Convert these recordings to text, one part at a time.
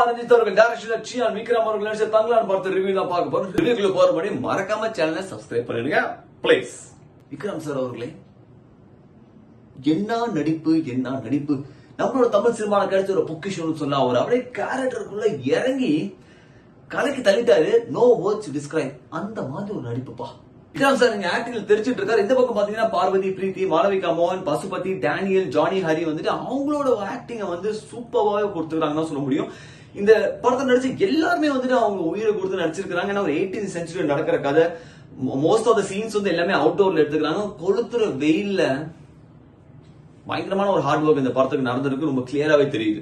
ரஞ்சித் அவர்கள் டைரக்ஷன்ல சியான் விக்ரம் அவர்கள் நடிச்ச தங்கலான் பார்த்து ரிவ்யூ தான் பார்க்க போறோம். ரிவ்யூக்குள்ள போற முன்னாடி மறக்காம சேனலை சப்ஸ்கிரைப் பண்ணிடுங்க ப்ளீஸ். விக்ரம் சார் அவர்களே, என்ன நடிப்பு என்ன நடிப்பு! நம்மளோட தமிழ் சினிமால கிடைச்ச ஒரு பொக்கிஷம்னு சொல்லலாம். அவர் அப்படியே கேரக்டருக்குள்ள இறங்கி கலைக்கு தள்ளிட்டாரு. No words describe. அந்த மாதிரி ஒரு நடிப்புப்பா. விக்ரம் சார் நீங்க ஆக்டிங்ல தெரிஞ்சிட்டு இருக்காரு. இந்த பக்கம் பாத்தீங்கன்னா பார்வதி, பிரீத்தி, மாளவிகா மோகன், பசுபதி, டேனியல், ஜானி ஹரி வந்துட்டு அவங்களோட ஆக்டிங்க வந்து சூப்பராகவே கொடுத்துருக்காங்கன்னு சொல்ல முடியும். இந்த படத்தை நடிச்சு எல்லாருமே வந்துட்டு அவங்க உயிரை கொடுத்து நடிச்சிருக்காங்க. ஏன்னா ஒரு 18th century நடக்கிற கதை. மோஸ்ட் ஆஃப் த சீன்ஸ் வந்து எல்லாமே அவுட்டோர்ல எடுத்துக்கிறாங்க. கொளுத்துற வெயில்ல பயங்கரமான ஒரு ஹார்ட் ஒர்க் இந்த படத்துக்கு நடந்திருக்கு. ரொம்ப கிளியராவே தெரியுது.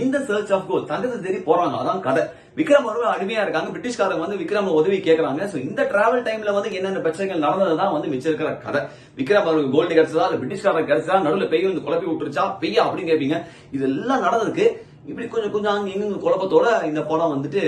இந்த சர்ச் ஆஃப் கோல் தங்கத்தை தேடி போறாங்க. அதான் கதை. விக்ரம் அவர்கள் அடிமையா இருக்காங்க. பிரிட்டிஷ்காரங்க வந்து விக்ரம் உதவி கேட்கறாங்க. சோ இந்த டிராவல் டைம்ல வந்து என்னென்ன பிரச்சனைகள் நடந்ததுதான் வந்து மிச்சம் இருக்கிற கதை. விக்ரம் அவருக்கு கோல்டு கிடைச்சதா இல்ல பிரிட்டிஷ்காரங்க கிடைச்சதா, நடுவில் பெய்ய வந்து குழப்பி விட்டுருச்சா பெய்யா அப்படின்னு கேட்பீங்க. இதெல்லாம் நடந்ததுக்கு இப்படி கொஞ்சம் கொஞ்சம் அங்க இங்க குழப்பத்தோட இந்த படம் வந்துட்டு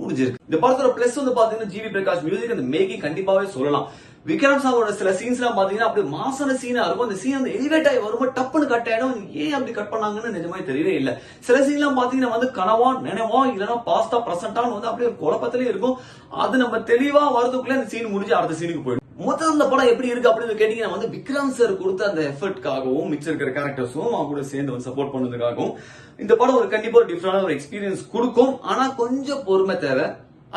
முடிஞ்சிருக்கு. இந்த படத்தோட பிளஸ் வந்து பாத்தீங்கன்னா ஜிவி பிரகாஷ் மியூசிக் அந்த மேக்கிங் கண்டிப்பாவே சொல்லலாம். விக்ரம் சாரோட சில சீன்ஸ் எல்லாம் பாத்தீங்கன்னா அப்படியே மாசான சீனா இருக்கும். அந்த சீன் வந்து எலிவேட் ஆகி வரும்போது டப்புன்னு கட் ஆயிடும். ஏன் அப்படி கட் பண்ணாங்கன்னு நிஜமே தெரியவே இல்லை. சில சீன் எல்லாம் பாத்தீங்கன்னா வந்து கனவா நினைவா இல்லைன்னா பாஸ்டா பிரசன்டான்னு வந்து அப்படியே குழப்பத்திலே இருக்கும். அது நம்ம தெளிவா வரதுக்குள்ள அந்த சீன் முடிஞ்சு அடுத்த சீனுக்கு போயிடும். மொத்தம் இந்த படம் எப்படி இருக்கு அப்படின்னு கேட்டீங்கன்னா வந்து விக்ரம் சார் கொடுத்த அந்த எஃபர்ட்காகவும் மிச்சம் இருக்கிற கேரக்டர்ஸும் அவங்க கூட சேர்ந்து வந்து சப்போர்ட் பண்ணதுக்காகவும் இந்த படம் ஒரு கண்டிப்பா ஒரு டிஃபரெண்டான ஒரு எக்ஸ்பீரியன்ஸ் கொடுக்கும். ஆனா கொஞ்சம் பொறுமை தேவை.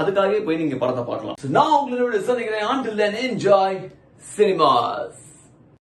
அதுக்காகவே போய் நீங்க படத்தை பார்க்கலாம். நான் உங்களோட சந்திக்கிறேன். Until then, enjoy cinemas.